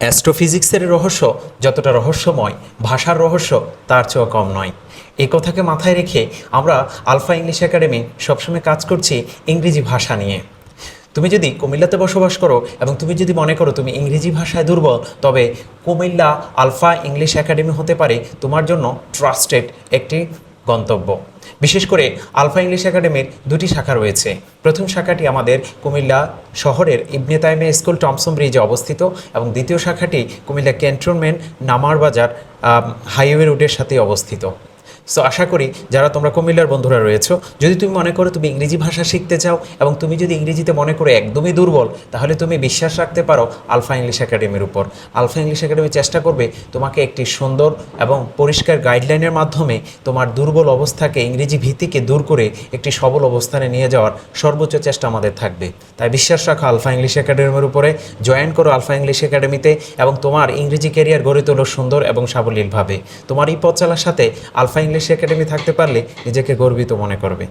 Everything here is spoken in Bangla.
অ্যাস্ট্রোফিজিক্সের রহস্য যতটা রহস্যময়, ভাষার রহস্য তার চেয়েও কম নয়। এই কথাকে মাথায় রেখে আমরা আলফা ইংলিশ একাডেমি সবসময় কাজ করছি ইংরেজি ভাষা নিয়ে। তুমি যদি কুমিল্লাতে বসবাস করো এবং তুমি যদি মনে করো তুমি ইংরেজি ভাষায় দুর্বল, তবে কুমিল্লা আলফা ইংলিশ একাডেমি হতে পারে তোমার জন্য ট্রাস্টেড একটি গন্তব্য। বিশেষ করে আলফা ইংলিশ একাডেমির দুটি শাখা রয়েছে। প্রথম শাখাটি আমাদের কুমিল্লা শহরের ইবনে তাইমিয়া স্কুল টমসন ব্রিজে অবস্থিত এবং দ্বিতীয় শাখাটি কুমিল্লা ক্যান্টনমেন্ট নামার বাজার হাইওয়ে রোডের সাথে অবস্থিত। সো আশা করি যারা তোমরা কুমিল্লার বন্ধুরা রয়েছো, যদি তুমি মনে করো তুমি ইংরেজি ভাষা শিখতে চাও এবং তুমি যদি ইংরেজিতে মনে করো একদমই দুর্বল, তাহলে তুমি বিশ্বাস রাখতে পারো আলফা ইংলিশ একাডেমির উপর। আলফা ইংলিশ একাডেমি চেষ্টা করবে তোমাকে একটি সুন্দর এবং পরিষ্কার গাইডলাইনের মাধ্যমে তোমার দুর্বল অবস্থাকে, ইংরেজি ভীতিকে দূর করে একটি সবল অবস্থানে নিয়ে যাওয়ার সর্বোচ্চ চেষ্টা আমাদের থাকবে। তাই বিশ্বাস রাখো আলফা ইংলিশ একাডেমির উপরে, জয়েন করো আলফা ইংলিশ একাডেমিতে এবং তোমার ইংরেজি ক্যারিয়ার গড়ে তোলো সুন্দর এবং সাবলীলভাবে। তোমার এই পথ চলার সাথে আলফা ইংলিশ একাডেমি থাকতে পারলে নিজেকে গর্বিত মনে করবে।